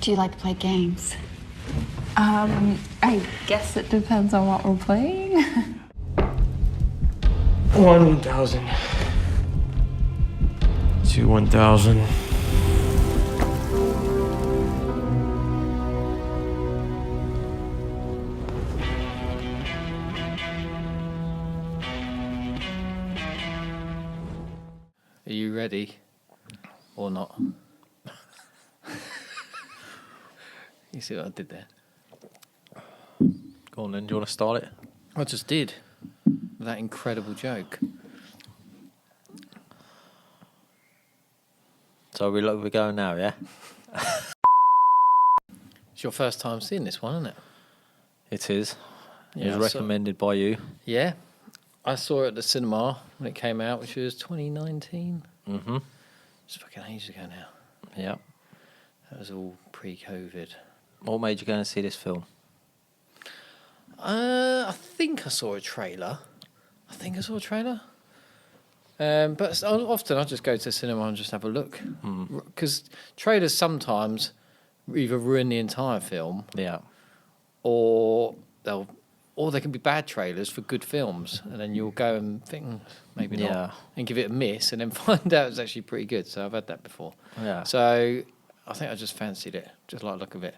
Do you like to play games? I guess it depends on what we're playing. 1,000. 1,000. Are you ready or not? You see what I did there? Go on then, do you want to start it? I just did. That incredible joke. So we're going now, yeah? It's your first time seeing this one, isn't it? It is. It Yeah, was recommended by you. Yeah. I saw it at the cinema when it came out, which was 2019. Mm-hmm. It's fucking ages ago now. Yeah. That was all pre-COVID. What made you go and see this film? I think I saw a trailer. But often I just go to the cinema and just have a look. Because trailers sometimes either ruin the entire film, Yeah. or they can be bad trailers for good films, and then you'll go and think maybe Yeah. not, and give it a miss, and then find out it's actually pretty good. So I've had that before. Yeah. So I think I just fancied it, just like the look of it.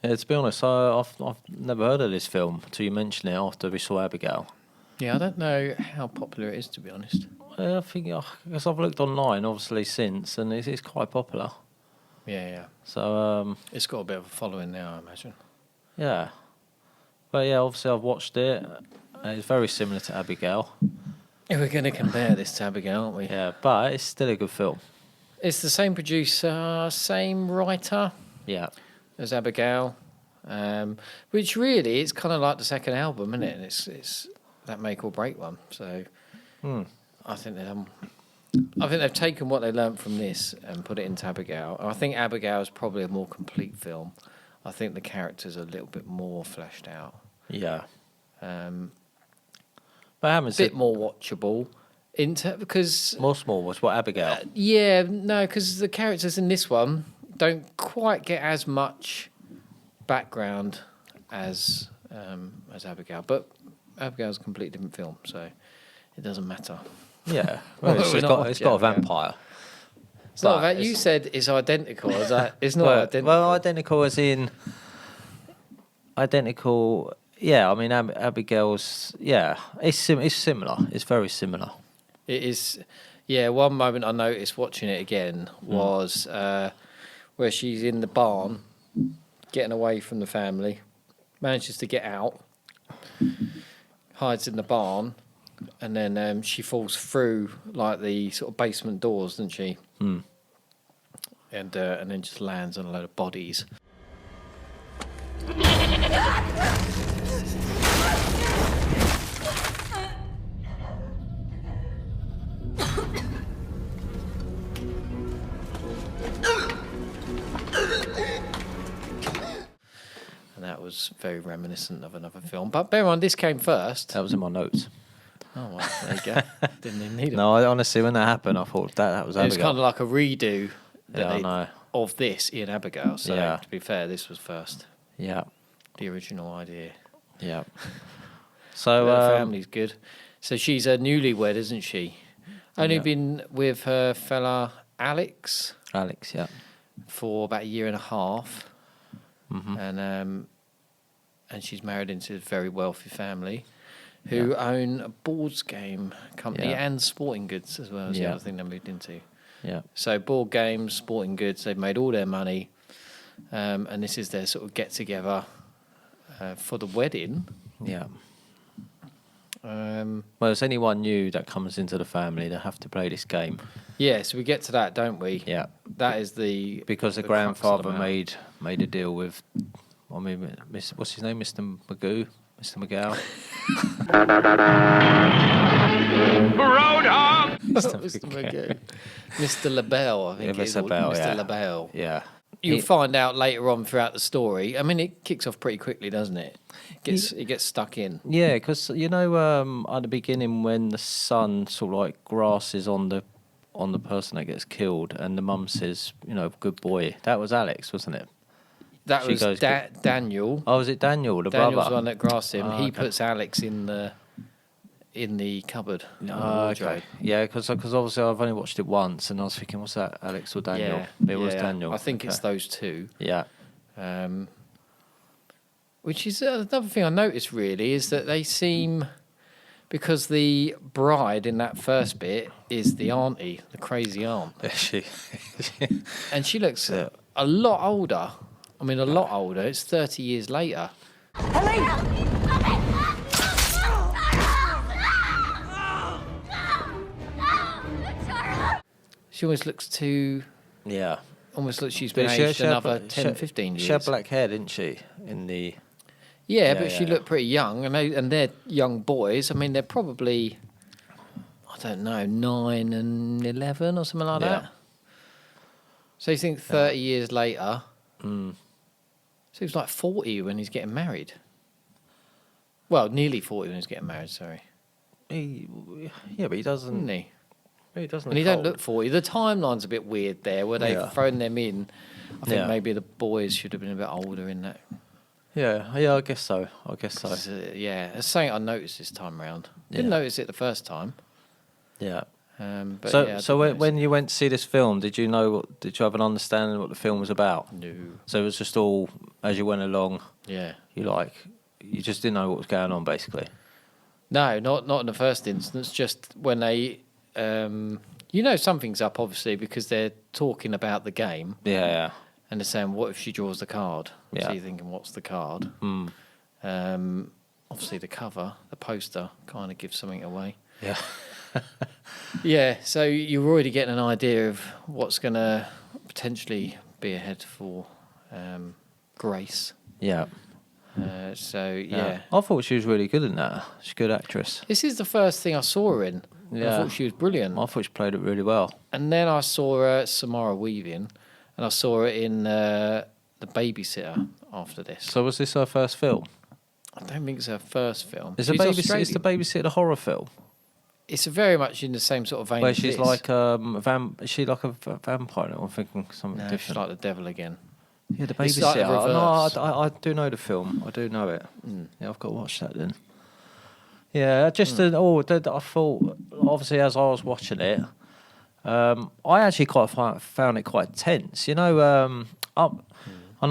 Yeah, to be honest, I've never heard of this film until you mentioned it after we saw Abigail. Yeah, I don't know how popular it is, to be honest. I think, because I've looked online, obviously, since, and it's quite popular. Yeah. So, It's got a bit of a following now, I imagine. yeah. But yeah, obviously I've watched it. It's very similar to Abigail. Yeah, we're going to compare this to Abigail, aren't we? Yeah, but it's still a good film. It's the same producer, same writer Yeah. as Abigail, which really it's kind of like the second album, isn't it? And it's that make or break one. So I think they've taken what they learnt from this and put it into Abigail. I think Abigail is probably a more complete film. I think the characters are a little bit more fleshed out. Yeah. But I haven't bit more watchable. Because more small was what Abigail. because the characters in this one don't quite get as much background as Abigail, but Abigail's a completely different film, so it doesn't matter. Yeah, well, it's got a vampire. It's not that you said it's identical. Is that it's not identical? Well, identical as in identical. Yeah, I mean Abigail's. Yeah, it's similar. It's very similar. It is. Yeah, one moment I noticed watching it again was where she's in the barn, getting away from the family, manages to get out, hides in the barn, and then she falls through like the sort of basement doors, doesn't she? And then just lands on a load of bodies. And that was very reminiscent of another film. But bear in mind, this came first. That was in my notes. Oh, well, there you go. Didn't even need it. No, honestly, when that happened, I thought that was Abigail. It was kind of like a redo I know. of this in Abigail. So, to be fair, this was first. Yeah. The original idea. Yeah. So, the family's good. So she's a newlywed, isn't she? Only been with her fella Alex. Alex, yeah. For about a year and a half. And she's married into a very wealthy family who own a boards game company and sporting goods as well as the other thing they moved into. Yeah. So board games, sporting goods, they've made all their money, and this is their sort of get together for the wedding. Yeah. Well, if anyone new that comes into the family, they have to play this game. Yeah, so we get to that, don't we? Yeah. That is because the grandfather made a deal with, what's his name, Mr. Magoo, Mr. McGow. Roadhog! Mr. Magoo. Mr. LaBelle, I think. Mr. LaBelle, Mr. LaBelle. Yeah. You'll find out later on throughout the story. I mean, it kicks off pretty quickly, doesn't it? It gets stuck in. Yeah, because, at the beginning when the son sort of like grasses on the on the person that gets killed, and the mum says, good boy. That was Alex, wasn't it? That She was goes, Daniel. Oh, was it Daniel, the Daniel's brother? the one that grasped him. Oh, He okay. puts Alex in the cupboard. in the Oh, wardrobe. okay. Yeah, because obviously I've only watched it once, and I was thinking, what's that, Alex or Daniel? Yeah, It was yeah. Daniel. I think it's Okay. those two. Yeah. Which is another thing I noticed, really, is that they seem... Because the bride in that first bit is the auntie, the crazy aunt. She. And she looks Yeah. a lot older. I mean, a lot older. It's 30 years later. She always looks too... Yeah. Almost looks she's been But aged had another bla- 10, 15 years. She had black hair, didn't she? In the. Yeah, Yeah, but she yeah. looked pretty young, and they're young boys. I mean, they're probably, I don't know, 9 and 11 or something like Yeah. that. So you think 30 years later, Mm. so he was like 40 when he's getting married. Well, nearly 40 when he's getting married, sorry. Yeah, but he doesn't. Isn't he? He doesn't. And he look don't look 40. The timeline's a bit weird there, where they've Yeah. thrown them in. I think Yeah. maybe the boys should have been a bit older in that. Yeah, I guess so. 'Cause, yeah, it's something I noticed this time round. Didn't Yeah. notice it the first time. Yeah. But So, yeah, I so did when, notice when you went to see this film, did you have an understanding of what the film was about? it. No. So it was just all as you went along. Yeah. You just didn't know what was going on, basically. No, not in the first instance. Just when they, something's up, obviously, because they're talking about the game Yeah, and they're saying, "What if she draws the card?" Yeah. So you're thinking, "What's the card?" yeah. Obviously, the cover, the poster, kind of gives something away. Yeah. Yeah, so you're already getting an idea of what's going to potentially be ahead for Grace. Yeah. Yeah. I thought she was really good in that. She's a good actress. This is the first thing I saw her in. And I Yeah. thought she was brilliant. I thought she played it really well. And then I saw her Samara Weaving, and I saw her in The Babysitter after this. So was this her first film? I don't think it's her first film. Is She's the Australian. Babysitter a horror film? It's very much in the same sort of vein Where as she's this. like is she like a vampire? I'm thinking something No, different. she's like the devil again. Yeah, the It's Babysitter. like the reverse. No, I do know the film. I do know it. Yeah, I've got to watch that then. Yeah, I thought, obviously, as I was watching it, I actually found it quite tense. And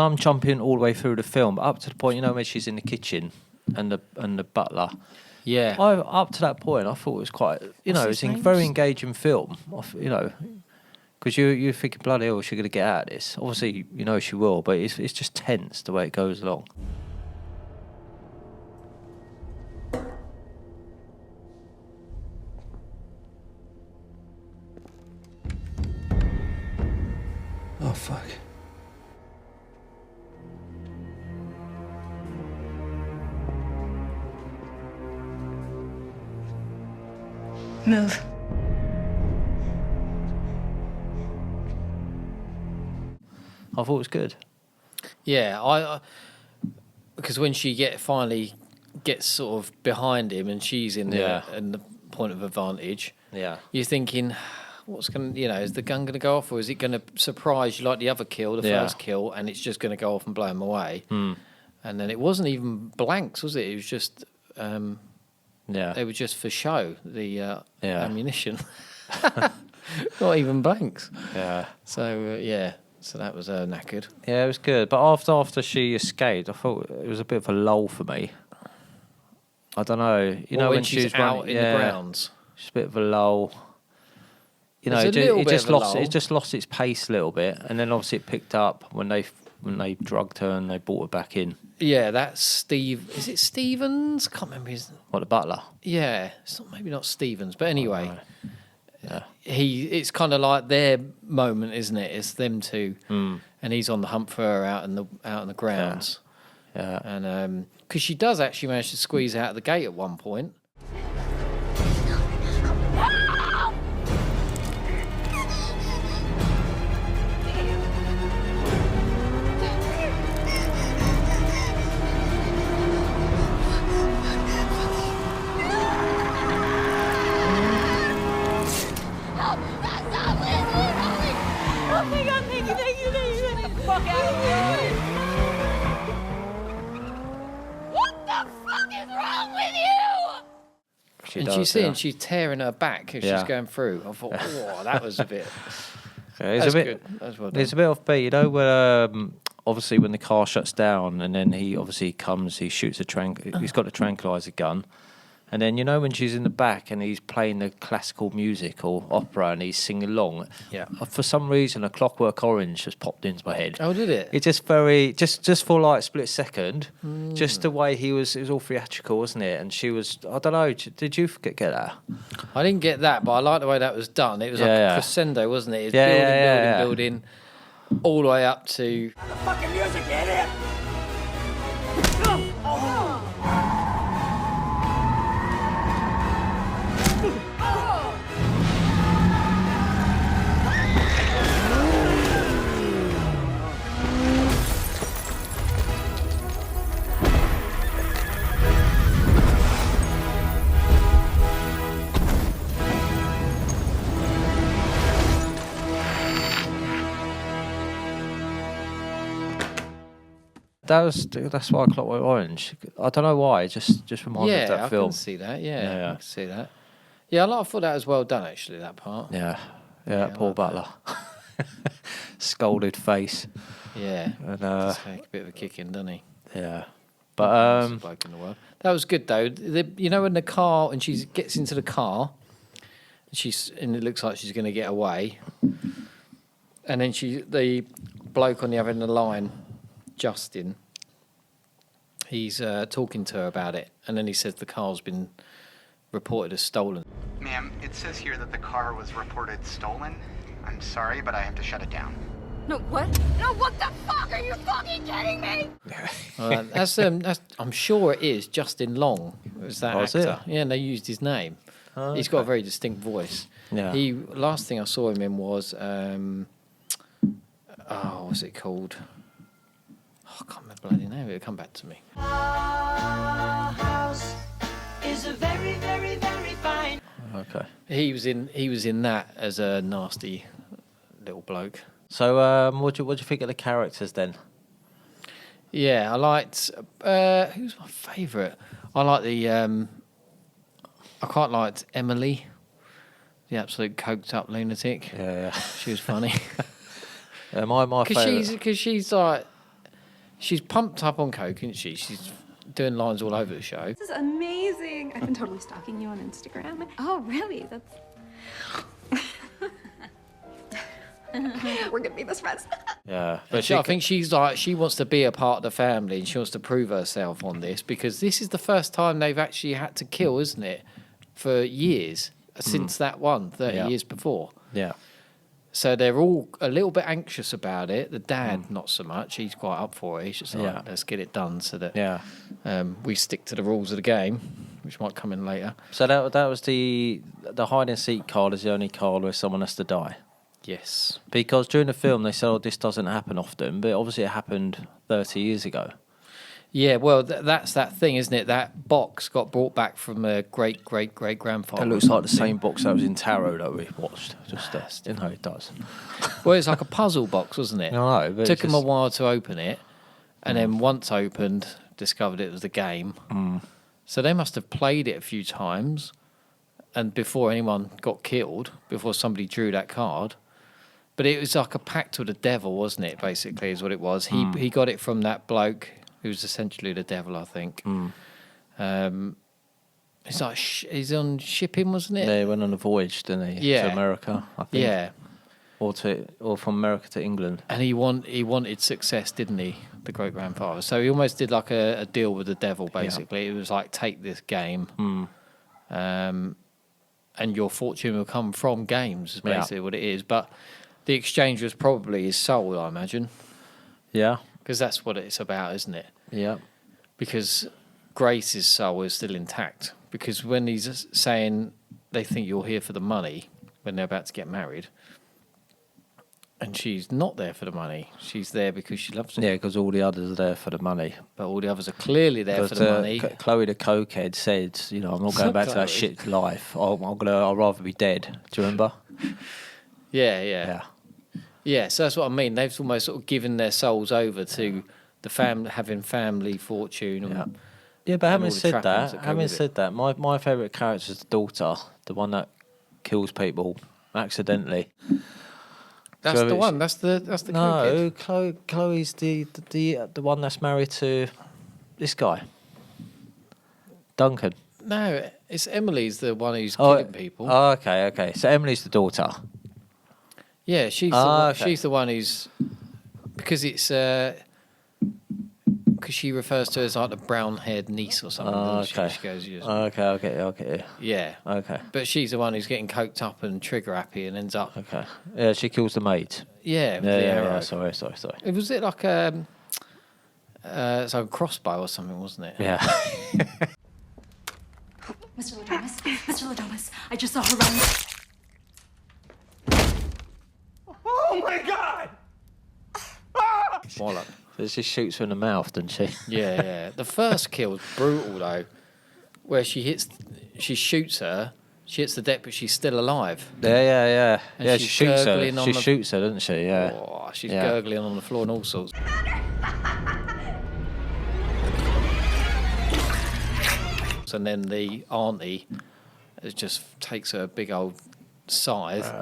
I'm jumping all the way through the film, but up to the point, when she's in the kitchen and the butler. Yeah. Up to that point, I thought it was quite, What's it's a his very name? engaging film. Because you're thinking, bloody hell, she's going to get out of this. Obviously, she will, but it's just tense the way it goes along. Oh, fuck. Move. I thought it was good. Yeah, I because when she finally gets sort of behind him and she's in the point of advantage, Yeah. you're thinking, what's going to, is the gun going to go off, or is it going to surprise you like the other kill, the Yeah. first kill, and it's just going to go off and blow him away? And then it wasn't even blanks, was it? It was just Yeah. they were just for show, the Yeah. ammunition, not even blanks. Yeah. So so that was knackered. Yeah, it was good. But after she escaped, I thought it was a bit of a lull for me. I don't know. When she's out running, in the grounds. Just a bit of a lull. There's a little It bit just of a lost. lull. It just lost its pace a little bit, and then obviously it picked up when they drugged her and they brought her back in. Yeah, that's Steve. Is it Stevens? Can't remember his. What, the butler? Yeah, it's not, maybe not Stevens, but anyway, Yeah. it's kind of like their moment, isn't it? It's them two, and he's on the hunt for her out in the grounds, Yeah. and because she does actually manage to squeeze out of the gate at one point. She and does, she's tearing her back as she's going through. I thought, oh, that was a bit. It's good. That's well done. It's a bit offbeat, you know, where obviously when the car shuts down and then he obviously comes, he shoots he's got a tranquilizer gun. And then, you know, when she's in the back and he's playing the classical music or opera and he's singing along. Yeah. For some reason, A Clockwork Orange just popped into my head. Oh, did it? It's just just for like a split second, just the way it was all theatrical, wasn't it? And she was, I don't know, did you get that? I didn't get that, but I like the way that was done. It was like a crescendo, wasn't it? It was building, all the way up to... The fucking music, idiot! That's why Clockwork Orange. I don't know why. It just reminded me of that film. I can see that. Yeah, I can see that. Yeah, I thought that was well done actually. That part. Yeah, Paul Butler, scolded face. Yeah, and take a bit of a kick in, doesn't he? Yeah, but bloke in the world. That was good though. You know, when the car and she gets into the car, and it looks like she's going to get away, and then the bloke on the other end of the line, Justin, he's talking to her about it, and then he says the car's been reported as stolen. Ma'am, it says here that the car was reported stolen. I'm sorry, but I have to shut it down. No, what? No, what the fuck? Are you fucking kidding me? That's I'm sure it is Justin Long. It was that actor. Yeah, and they used his name. Oh, He's got a very distinct voice. Yeah. Last thing I saw him in was what's it called? I can't remember the bloody name. It'll come back to me. Our house is a very, very, very fine. okay. He was in that as a nasty little bloke. So, what do you think of the characters then? Yeah, I liked. Who's my favourite? I like I quite liked Emily, the absolute coked up lunatic. Yeah. She was funny. My favourite. Because she's pumped up on coke, isn't she? She's doing lines all over the show. This is amazing. I've been totally stalking you on Instagram. Oh, really? That's... We're gonna be best friends. Yeah, But I think she wants to be a part of the family and she wants to prove herself on this because this is the first time they've actually had to kill, isn't it? For years, since that 30 years before. Yeah. So they're all a little bit anxious about it. The dad, not so much. He's quite up for it. He's just like, let's get it done so that we stick to the rules of the game, which might come in later. So that was the hide and seek card is the only card where someone has to die. Yes. Because during the film they said, "Oh, this doesn't happen often," but obviously it happened 30 years ago. Yeah, well, that's that thing, isn't it? That box got brought back from a great-great-great-grandfather. It looks like the same box that was in Tarot that we watched. Just you know, it does. Well, it's like a puzzle box, wasn't it? No, but it took them a while to open it, and then once opened, discovered it was the game. So they must have played it a few times, and before anyone got killed, before somebody drew that card. But it was like a pact with the devil, wasn't it? Basically, is what it was. He got it from that bloke who was essentially the devil, I think. It's like he's on shipping, wasn't it? Yeah, he went on a voyage, didn't he? Yeah. To America, I think. Yeah. Or from America to England. And he wanted success, didn't he? The great grandfather. So he almost did like a deal with the devil, basically. It was like, take this game, and your fortune will come from games. Is basically what it is. But the exchange was probably his soul, I imagine. Yeah. Because that's what it's about, isn't it? Yeah. Because Grace's soul is still intact. Because when he's saying they think you're here for the money when they're about to get married, and she's not there for the money, she's there because she loves him. Yeah, because all the others are there for the money. But all the others are clearly there for the money. Chloe the cokehead said, "You know, I'm not going back to that shit life. I'd rather be dead." Do you remember? Yeah. So that's what I mean. They've almost sort of given their souls over to the having family fortune. Yeah, but and having all the said trappings that, go with it. my favourite character is the daughter, the one that kills people accidentally. That's So the it's- one. That's the cool kid. No, Chloe's the one that's married to this guy, Duncan. No, it's Emily's the one who's killing people. Oh, okay. So Emily's the daughter. Yeah, she's okay. she's the one who's because it's because she refers to her as like the brown-haired niece or something. doesn't Okay. She goes, yes. Okay, okay. Yeah. Okay. But she's the one who's getting coked up and trigger happy and ends up. Okay. Yeah, she kills the maid. Yeah, with the arrow. Sorry. It was it like it's like a crossbow or something, wasn't it? Yeah. Mr. Domas, I just saw her run. Oh my god! Bollock. So she shoots her in the mouth, doesn't she? Yeah. The first kill's brutal though, where she shoots her, she hits the deck, but she's still alive. Yeah. And Yeah, she's she shoots her. gurgling on She the- shoots her, doesn't she? Yeah. Oh, she's Yeah. gurgling on the floor and all sorts. And then the auntie just takes her big old scythe.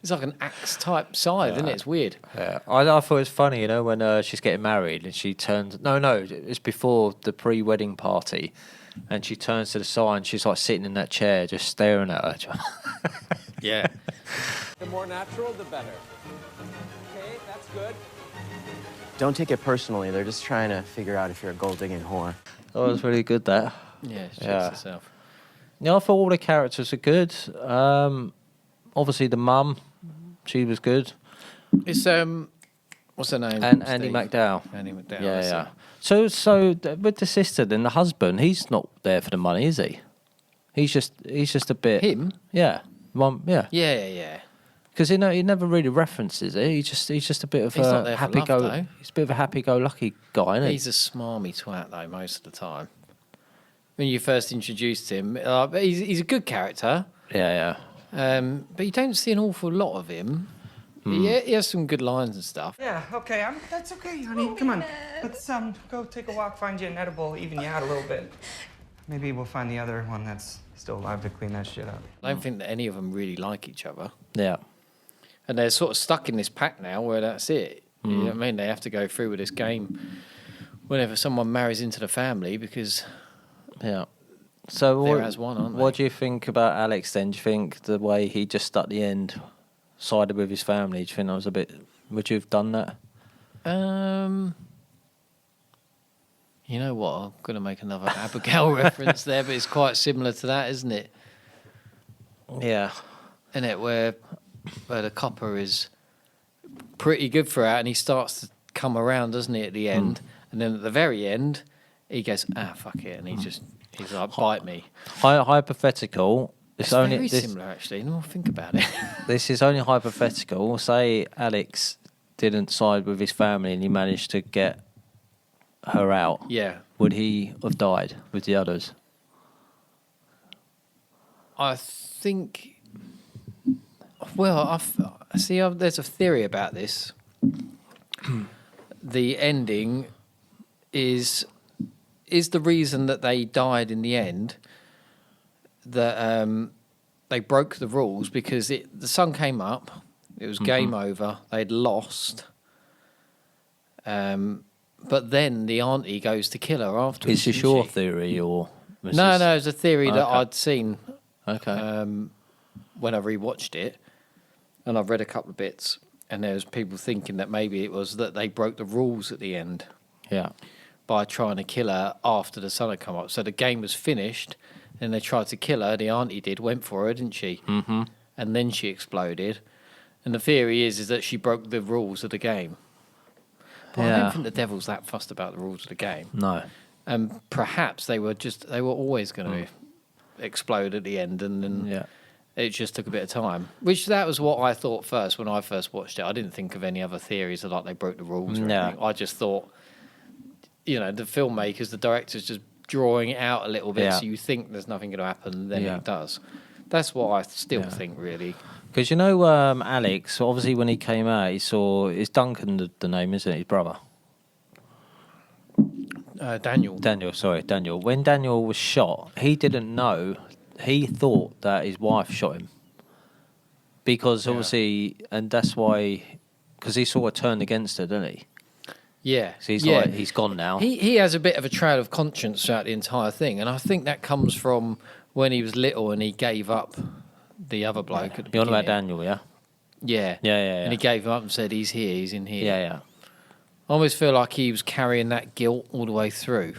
It's like an axe type scythe, isn't it? It's weird. Yeah. I thought it was funny, you know, when she's getting married and she turns. No, it's before the pre-wedding party, and she turns to the side and she's like sitting in that chair, just staring at her. Yeah. The more natural, the better. Okay, that's good. Don't take it personally. They're just trying to figure out if you're a gold-digging whore. That was really good, that. Yeah, she Yeah. shoots herself. Yeah, I thought all the characters are good. Obviously, the mum, she was good. It's what's her name? And Andy McDowell. Andy McDowell. Yeah, that's yeah. it. With the sister, then the husband, he's not there for the money, is he? He's just a bit. Him? Yeah. Yeah. Yeah. Because he never really references it. He's just a bit of He's a not there for love, though. He's a bit of a happy-go-lucky guy, isn't he? He's a smarmy twat though most of the time. When you first introduced him, he's a good character. Yeah. But you don't see an awful lot of him. He has some good lines and stuff. Yeah, okay, that's okay, honey. Come on. Let's go take a walk, find you an edible, even you out a little bit. Maybe we'll find the other one that's still alive to clean that shit up. I don't think that any of them really like each other. Yeah. And they're sort of stuck in this pack now where that's it. You know what I mean? They have to go through with this game whenever someone marries into the family because Yeah. So they're as one, aren't they? what do you think about Alex then? Do you think the way he just at the end sided with his family, do you think that was a bit... Would you have done that? You know what? I'm going to make another Abigail reference there, but it's quite similar to that, isn't it? Yeah. Isn't it? Where the copper is pretty good for it, and he starts to come around, doesn't he, at the end? And then at the very end, he goes, fuck it, and he's like, bite me. Hypothetical. It's very similar, actually. No, think about it. This is only hypothetical. Say Alex didn't side with his family and he managed to get her out. Yeah. Would he have died with the others? I think. Well, there's a theory about this. The ending is the reason that they died in the end. That they broke the rules because the sun came up. It was game over. They'd lost. But then the auntie goes to kill her afterwards. Is this your theory or? No, it's a theory that Okay. I'd seen. Okay. When I rewatched it, and I've read a couple of bits, and there's people thinking that maybe it was that they broke the rules at the end Yeah. by trying to kill her after the sun had come up. So the game was finished, and they tried to kill her. The auntie went for her, didn't she? Mm-hmm. And then she exploded. And the theory is that she broke the rules of the game. But I Yeah. don't think the devil's that fussed about the rules of the game. No. And perhaps they were always going to explode at the end, and then Yeah. it just took a bit of time. Which that was what I thought first when I first watched it. I didn't think of any other theories of like they broke the rules or No. anything. I just thought, the filmmakers, the directors just drawing it out a little bit Yeah. so you think there's nothing going to happen, then Yeah. it does. That's what I still think, really. Because Alex, obviously when he came out, he saw... It's Duncan the name, isn't it? His brother. Daniel. When Daniel was shot, he didn't know. He thought that his wife shot him. Because obviously, and that's why, because he sort of turned against her, didn't he? Yeah. So he's like, he's gone now. He has a bit of a trail of conscience throughout the entire thing, and I think that comes from when he was little and he gave up the other bloke. At the You're on about beginning. Daniel, yeah? Yeah. Yeah. And he gave him up and said, he's here, he's in here. Yeah. I almost feel like he was carrying that guilt all the way through.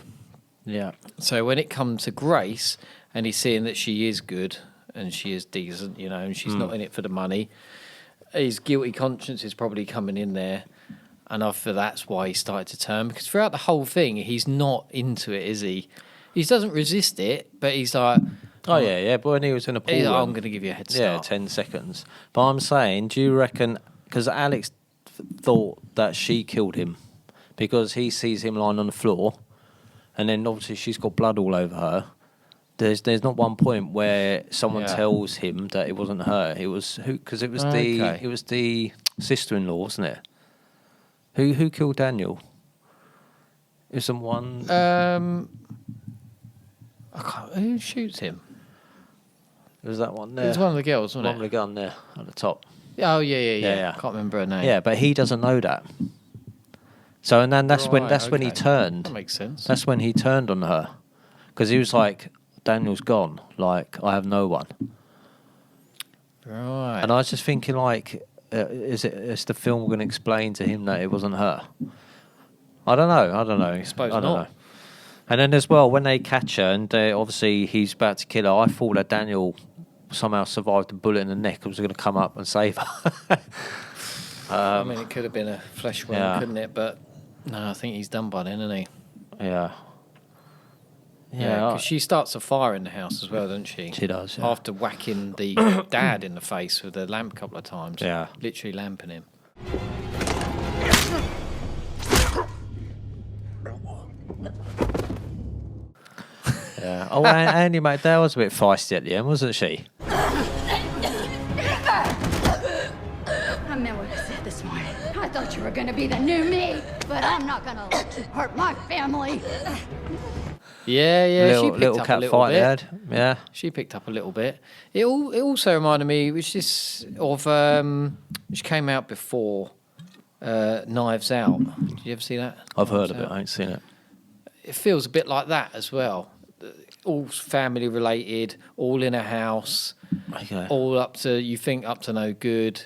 Yeah. So when it comes to Grace, and he's seeing that she is good and she is decent, you know, and she's not in it for the money, his guilty conscience is probably coming in there. And I feel that's why he started to turn. Because throughout the whole thing, he's not into it, is he? He doesn't resist it, but he's like... Oh, yeah. But when he was in a pool... I'm going to give you a head start. Yeah, 10 seconds. But I'm saying, do you reckon... Because Alex thought that she killed him because he sees him lying on the floor and then obviously she's got blood all over her. There's not one point where someone tells him that it wasn't her. It was who? Because it was the sister-in-law, wasn't it? Who killed Daniel? Is someone? I can't, who shoots him? It was that one there. It was one of the girls, wasn't One with the gun there at the top. Oh yeah. I can't remember her name. Yeah, but he doesn't know that. So and then that's when he turned. That makes sense. That's when he turned on her, because he was like, Daniel's gone. Like, I have no one. Right. And I was just thinking, like, is the film going to explain to him that it wasn't her? I don't know. I suppose I don't not. know. And then as well, when they catch her and obviously he's about to kill her, I thought that Daniel somehow survived a bullet in the neck and was going to come up and save her. I mean, it could have been a flesh wound, couldn't it? But no, I think he's done by then, isn't he? Yeah. Because she starts a fire in the house as well, doesn't she? She does, yeah. After whacking the dad in the face with a lamp a couple of times. Yeah. Literally lamping him. Yeah. Oh, Andy McDowell was a bit feisty at the end, wasn't she? I meant what I said this morning. I thought you were gonna be the new me, but I'm not gonna let you hurt my family. Yeah, she picked little up cat a little fight bit. they had. Yeah. She picked up a little bit. It also reminded me, which came out before Knives Out. Did you ever see that? I've heard of it. I ain't seen it. It feels a bit like that as well. All family related, all in a house, Okay. all up to no good.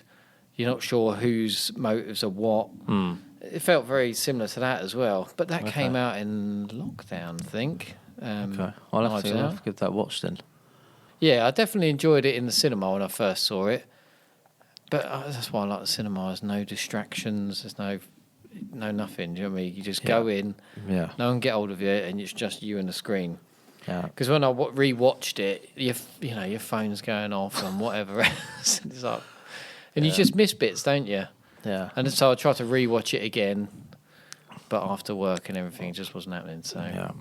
You're not sure whose motives are what. It felt very similar to that as well. But that came out in lockdown, I think. Okay. I'll have to give that a watch then. Yeah, I definitely enjoyed it in the cinema when I first saw it. But that's why I like the cinema. There's no distractions. There's no nothing. Do you know what I mean? You just go in. Yeah. No one get hold of you, and it's just you and the screen. Yeah. Because when I rewatched it, your phone's going off and whatever else. It's like, and you just miss bits, don't you? Yeah. And so I tried to rewatch it again, but after work and everything, it just wasn't happening. So Yeah.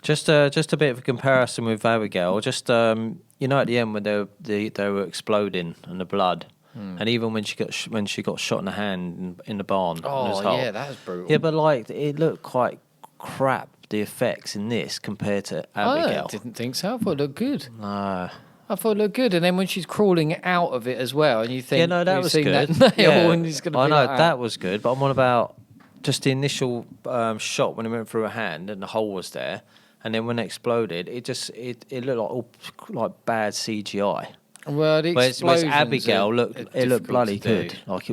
Just a bit of a comparison with Abigail. Just at the end when they were exploding and the blood, and even when she got shot in the hand in the barn. Oh yeah, that was brutal. Yeah, but like it looked quite crap. The effects in this compared to Abigail. I didn't think so. I thought it looked good. No. I thought it looked good, and then when she's crawling out of it as well, and you think, that you've was seen good. That nail, and it's going to be I know like that was good, but I'm on about just the initial shot when it went through her hand and the hole was there, and then when it exploded, it looked like bad CGI. Well, the Whereas explosions Abigail are looked bloody difficult to good. do. Like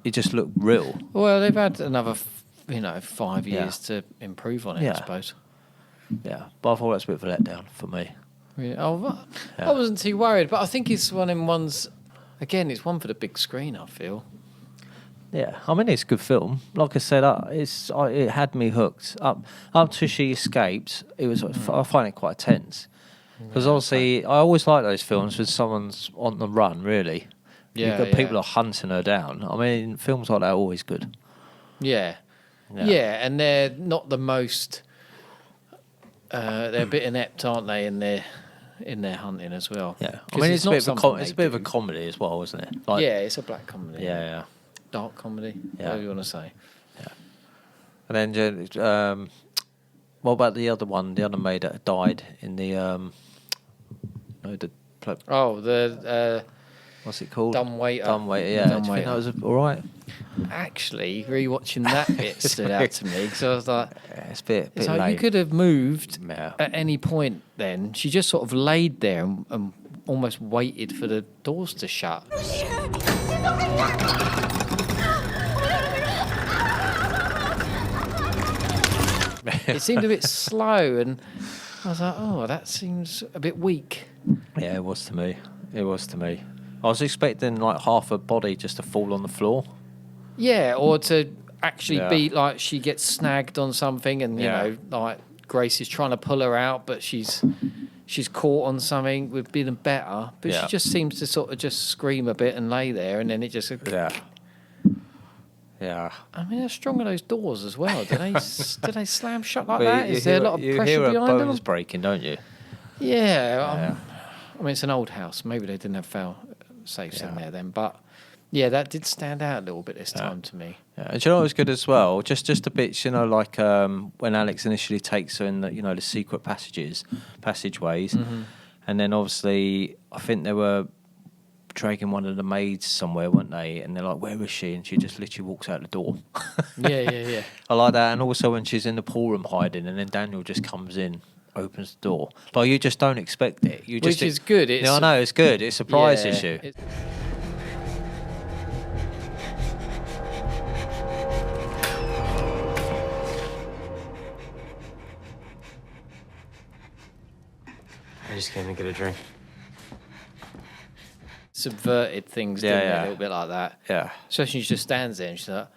it just looked real. Well, they've had another 5 years to improve on it, I suppose. Yeah, but I thought that's a bit of a letdown for me. Yeah, I wasn't too worried, but I think it's one in ones. Again, it's one for the big screen. I feel. Yeah, I mean it's a good film. Like I said, it had me hooked up to she escaped. It was I find it quite tense because obviously I always like those films when someone's on the run. Really, you've got people are hunting her down. I mean, films like that are always good. Yeah, and they're not the most. They're a bit inept, aren't they? In their hunting as well. Yeah, I mean it's a bit of a comedy as well, isn't it? Like, yeah, it's a black comedy. Yeah. Dark comedy. Yeah. Whatever you want to say. And then, what about the other one? The other maid that died in the what's it called? Dumb waiter. Dumb waiter. Yeah. Dumb Do you think waiter. that was all right? Actually, rewatching that bit stood out to me because I was like, It's a bit it's like you lame. could have moved Yeah. at any point. Then she just sort of laid there and almost waited for the doors to shut. It seemed a bit slow, and I was like, oh, that seems a bit weak. Yeah, it was to me. It was to me. I was expecting like half her body just to fall on the floor. Yeah, or to actually Yeah. be like she gets snagged on something, and you Yeah. know, like Grace is trying to pull her out, but she's caught on something. Would be better, but Yeah. she just seems to sort of just scream a bit and lay there, and then it just. Yeah. Yeah. I mean, how strong are those doors as well? Do they slam shut like But that? Is there a lot of you pressure hear her behind bones them? breaking, don't you? Yeah, I mean, it's an old house. Maybe they didn't have fail safes in there then, but yeah, that did stand out a little bit this time to me. Yeah. And do you know what was good as well? Just a bit, you know, like when Alex initially takes her in the, you know, the secret passageways, and then obviously I think they were dragging one of the maids somewhere, weren't they? And they're like, "Where is she?" And she just literally walks out the door. Yeah. I like that. And also when she's in the pool room hiding, and then Daniel just comes in, opens the door. Like you just don't expect it. You just Which is good. It's, I know it's good. It surprises you. I just came to get a drink. Subverted things, didn't it? A little bit like that. Yeah. Especially she just stands there and she's like,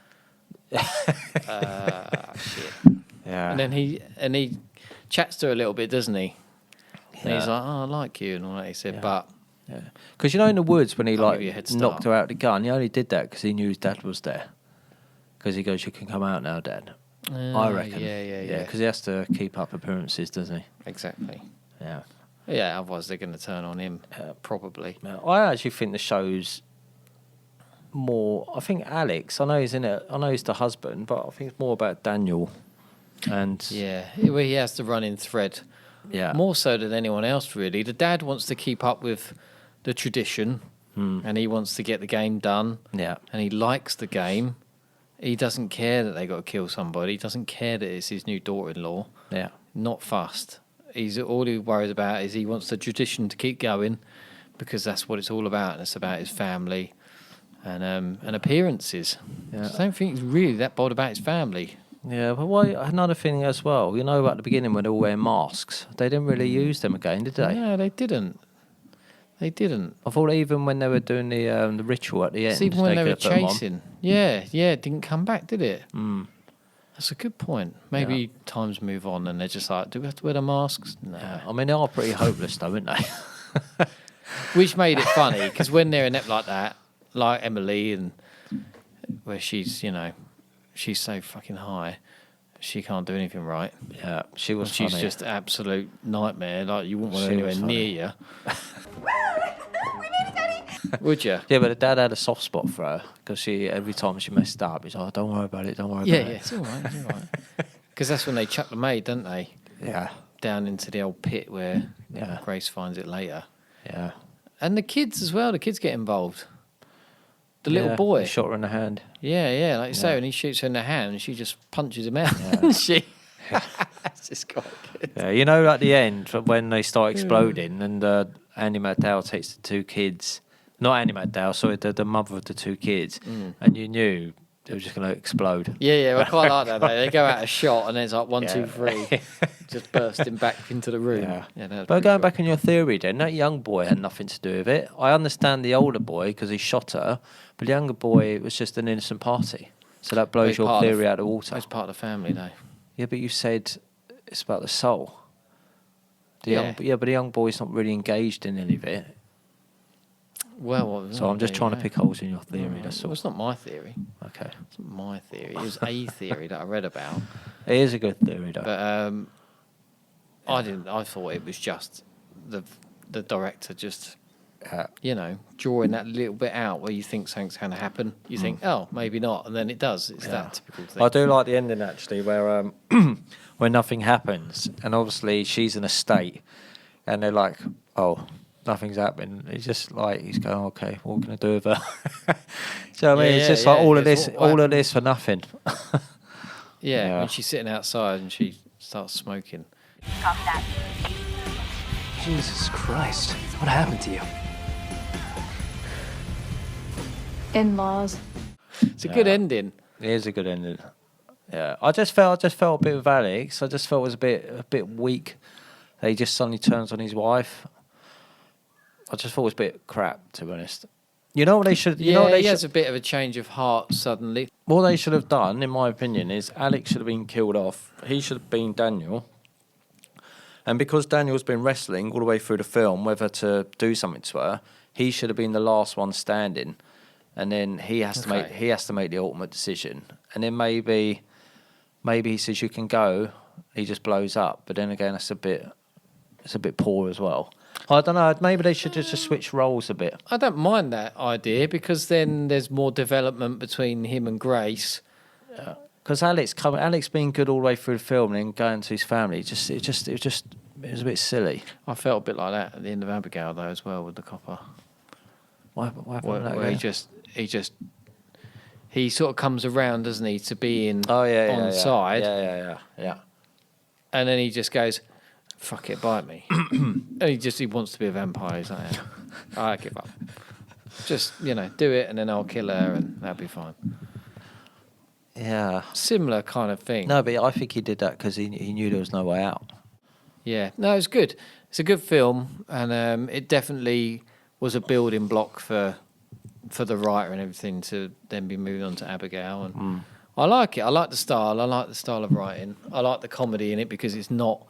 shit. Yeah. And then he chats to her a little bit, doesn't he? And he's Yeah. like, oh, I like you and all that. He said, but Because you know, in the woods when he I'll give you a head knocked start. her out of the gun, he only did that because he knew his dad was there. Because he goes, "You can come out now, Dad." I reckon. Yeah. Because he has to keep up appearances, doesn't he? Exactly. Yeah. Yeah, otherwise they're going to turn on him, probably. I actually think the show's more. I think Alex. I know he's in it. I know he's the husband, but I think it's more about Daniel. And Yeah, well, he has the running thread. yeah, More so than anyone else, really. The dad wants to keep up with the tradition, and he wants to get the game done. Yeah. And he likes the game. He doesn't care that they got to kill somebody. He doesn't care that it's his new daughter-in-law. Yeah. Not fussed. He's all he worries about is he wants the tradition to keep going, because that's what it's all about. And it's about his family and appearances. Yeah. So I don't think he's really that bothered about his family. Yeah, but why? Another thing as well. You know, at the beginning when they were wearing masks, they didn't really use them again, did they? No, they didn't. They didn't. I thought even when they were doing the ritual at the end, It's even when they were could have put 'em on. chasing. Yeah, it didn't come back, did it? That's a good point. Maybe times move on and they're just like, do we have to wear the masks? No. I mean, they are pretty hopeless, though, aren't they? Which made it funny, because when they're inept like that, like Emily, and where she's, you know, she's so fucking high, she can't do anything right. Yeah, she was She's funny. just absolute nightmare. Like, you wouldn't want her She anywhere was near funny. you. Would you? Yeah, but the dad had a soft spot for her because every time she messed up, he's like, "Don't worry about it. Don't worry Yeah, about it." it's all right. It's all right. Because that's when they chuck the maid, don't they? Yeah, Down into the old pit where Yeah. Grace finds it later. yeah. And the kids as well. The kids get involved. The little Yeah, boy. he shot her in the hand. Yeah, like you say, Yeah. when he shoots her in the hand, and she just punches him out. she. That's just quite good. Yeah, you know, at the end when they start exploding, and Andy McDowell takes the two kids. Not Andy McDowell, sorry, the mother of the two kids, and you knew they were just going to explode. Yeah, I quite like that. They go out a shot, and then it's like 1, Yeah. 2, 3, just bursting back into the room. Yeah. that was But pretty going good. back on your theory, then that young boy had nothing to do with it. I understand the older boy because he shot her, but the younger boy, it was just an innocent party. So that blows He's your part of theory the- out of the water. He's part of the family, though. Yeah, but you said it's about the soul. Yeah. But the young boy's not really engaged in any of it. Well, So I'm just trying to pick holes in your theory. That's Well, all. it's not my theory. Okay. It's not my theory. It was a theory that I read about. It is a good theory, though. But I didn't. I thought it was just the director just You know, drawing that little bit out where you think something's going to happen. You think, oh, maybe not, and then it does. It's that typical thing. I do like the ending actually, where where nothing happens, and obviously she's in a state, and they're like, oh, nothing's happening. It's just like he's going, okay, what are we gonna do with her? So I mean, it's just like all of this for nothing. Yeah, when she's sitting outside and she starts smoking. Jesus Christ, what happened to you? In-laws. It's a good ending. It is a good ending. Yeah, I just felt a bit with Alex. I just felt it was a bit weak. That he just suddenly turns on his wife. I just thought it was a bit crap, to be honest. You know what they should? You know what he has a bit of a change of heart suddenly. What they should have done, in my opinion, is Alex should have been killed off. He should have been Daniel. And because Daniel's been wrestling all the way through the film, whether to do something to her, he should have been the last one standing. And then he has to make the ultimate decision. And then maybe he says you can go. He just blows up. But then again, it's a bit poor as well. I don't know. Maybe they should just switch roles a bit. I don't mind that idea because then there's more development between him and Grace. Because Alex being good all the way through the film and then going to his family, it was a bit silly. I felt a bit like that at the end of Abigail though as well with the copper. What happened with that where again? he sort of comes around, doesn't he, to being on side. Yeah. And then he just goes, fuck it, bite me. And he wants to be a vampire. He's like, I give up. Just, do it and then I'll kill her and that'll be fine. Yeah. Similar kind of thing. No, but I think he did that because he knew there was no way out. Yeah. No, it's good. It's a good film and it definitely was a building block for the writer and everything to then be moving on to Abigail. And I like it. I like the style. I like the style of writing. I like the comedy in it because it's not...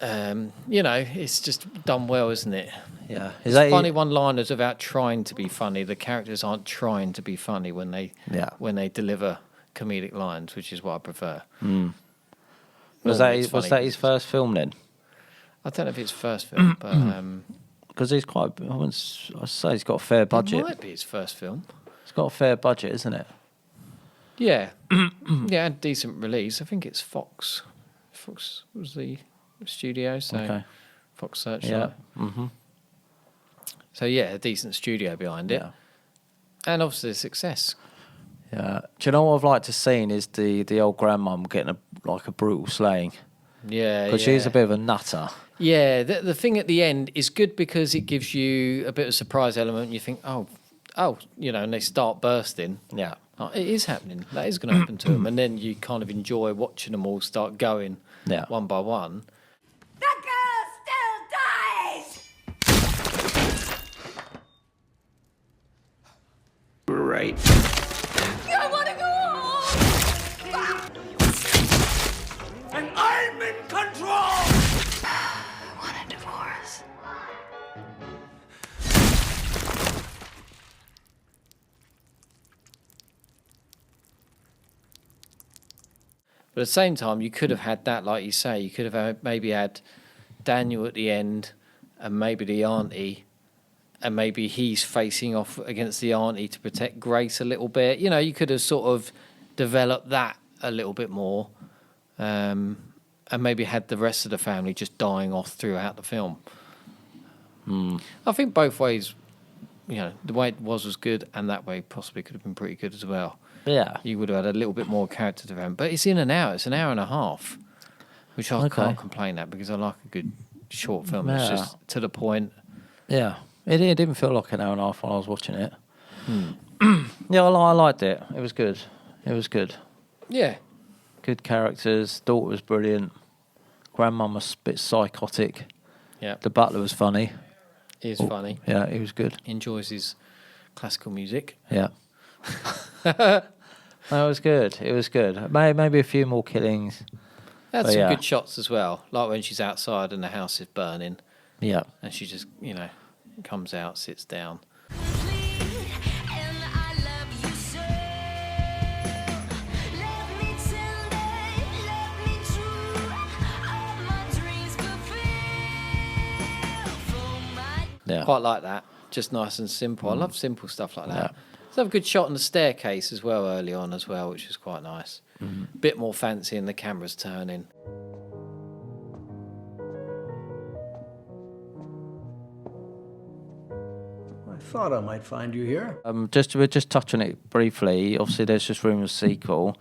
it's just done well, isn't it? Yeah. It's funny one-liners without trying to be funny. The characters aren't trying to be funny when they deliver comedic lines, which is what I prefer. Was that his first film then? I don't know if it's his first film, but because he's quite. I'd say he's got a fair budget. It might be his first film. It's got a fair budget, isn't it? Yeah, yeah, and decent release. I think it's Fox. Fox was the studio, so Fox Searchlight. Yeah. Mm-hmm. So yeah, a decent studio behind it, and obviously a success. Yeah. Do you know what I've liked to see is the old grandmum getting a brutal slaying. Yeah, because she's a bit of a nutter. Yeah, the thing at the end is good because it gives you a bit of surprise element. You think, oh, and they start bursting. Yeah. Oh, it is happening. That is going to happen to them, and then you kind of enjoy watching them all start going one by one. The girl still dies! Right. I want to go home! And I'm in control! I want a divorce. But at the same time, you could have had that, like you say, you could have maybe had Daniel at the end and maybe the auntie, and maybe he's facing off against the auntie to protect Grace a little bit. You could have sort of developed that a little bit more, and maybe had the rest of the family just dying off throughout the film. I think both ways, the way it was good, and that way possibly could have been pretty good as well. Yeah. You would have had a little bit more character development. But it's in an hour. It's an hour and a half, which I can't complain at because I like a good short film. Yeah. It's just to the point. Yeah. It didn't feel like an hour and a half when I was watching it. Yeah, I liked it. It was good. Yeah. Good characters. Daughter was brilliant. Grandmum was a bit psychotic. Yeah. The butler was funny. He is funny. Yeah, he was good. Enjoys his classical music. Yeah. It was good. Maybe a few more killings. Had some good shots as well, like when she's outside and the house is burning. Yeah. And she just, comes out, sits down. Yeah. Quite like that. Just nice and simple. I love simple stuff like that. So have a good shot on the staircase as well early on as well, which is quite nice. Bit more fancy and the camera's turning. I thought I might find you here. We're just touching it briefly. Obviously, there's just rumours of sequel.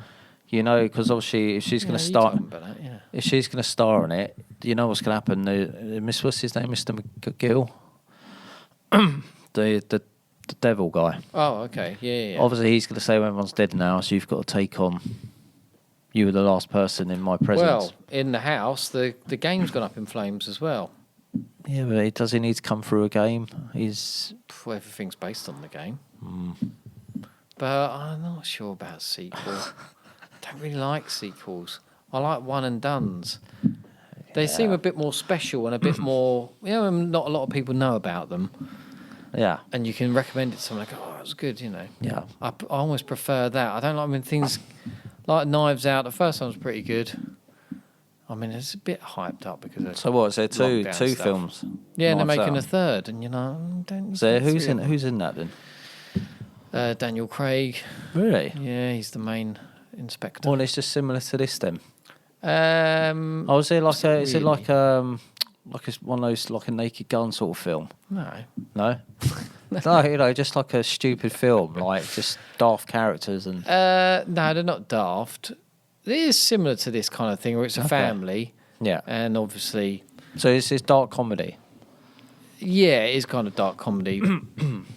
You know, because obviously, if she's going to start, if she's going to star in it, you know what's going to happen. What's his name, Mr. McGill, the devil guy. Oh, okay, yeah. Obviously, he's going to say, well, everyone's dead now, so you've got to take on. You were the last person in my presence. Well, in the house, the game's gone up in flames as well. Yeah, but does he need to come through a game? Everything's based on the game. But I'm not sure about sequel. Don't really like sequels. I like one and dones. They seem a bit more special and a bit more. Not a lot of people know about them. Yeah. And you can recommend it to someone like, oh, that was good, Yeah. I almost prefer that. I don't like when things like Knives Out. The first one was pretty good. I mean, it's a bit hyped up because of. So what is there? Two stuff. films. Yeah, and they're Knives making Out. a third, and don't. So who's in that then? Daniel Craig. Really? Yeah, he's the main inspector. Well, it's just similar to this then. Is it like is it like one of those like a Naked Gun sort of film? No. No. No, just like a stupid film, like just daft characters and. No, they're not daft. It is similar to this kind of thing where it's a family. Yeah. And obviously. So it's dark comedy. Yeah, it is kind of dark comedy.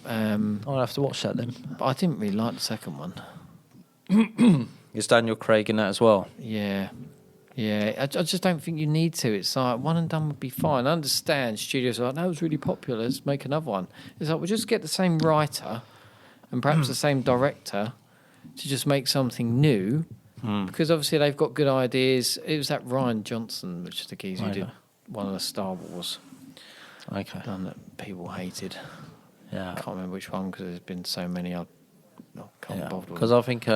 I'll have to watch that then. But I didn't really like the second one. Is Daniel Craig in that as well? Yeah. Yeah, I just don't think you need to. It's like one and done would be fine. I understand studios are like, that was really popular, let's make another one. It's like, we'll just get the same writer and perhaps the same director to just make something new. Because obviously they've got good ideas. It was that Ryan Johnson, which is the geezer who did one of the Star Wars. Okay. One that people hated. Yeah. I can't remember which one because there's been so many. I can't bother with. Because I think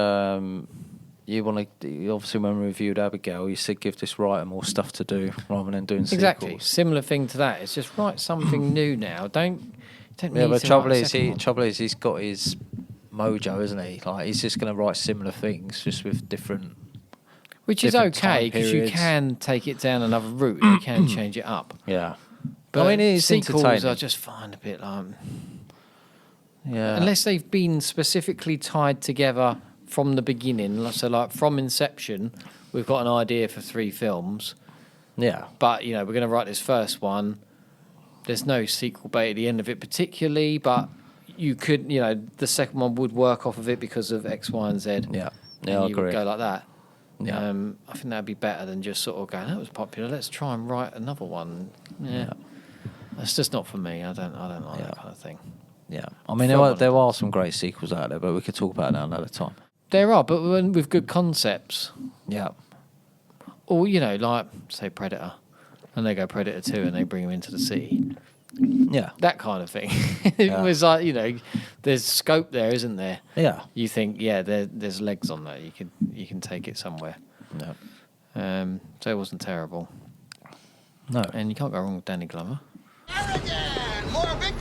you want to, obviously when we reviewed Abigail, you said give this writer more stuff to do rather than doing sequels. Exactly. Similar thing to that. It's just write something new now. Don't need but to trouble write a trouble second is he's got his mojo, isn't he? Like he's just going to write similar things, just with different. Which is different okay time because you periods. can take it down another route. You can change it up. Yeah. But I mean, it is sequels entertaining. I just find a bit like. Yeah. Unless they've been specifically tied together from the beginning, so like from inception, we've got an idea for 3 films. Yeah. But we're going to write this first one. There's no sequel bait at the end of it particularly, but you could, the second one would work off of it because of X, Y, and Z. Yeah. And I you would agree. go like that. Yeah. I think that'd be better than just sort of going, that was popular, let's try and write another one. Yeah. That's just not for me. I don't like that kind of thing. Yeah. I mean, there are some great sequels out there, but we could talk about that another time. There are, but with good concepts. Yeah. Or, like, say, Predator. And they go Predator 2 and they bring him into the city. Yeah. That kind of thing. It was like, there's scope there, isn't there? Yeah. You think, there's legs on that. You can take it somewhere. Yeah. So it wasn't terrible. No. And you can't go wrong with Danny Glover. Arrogant! More victory!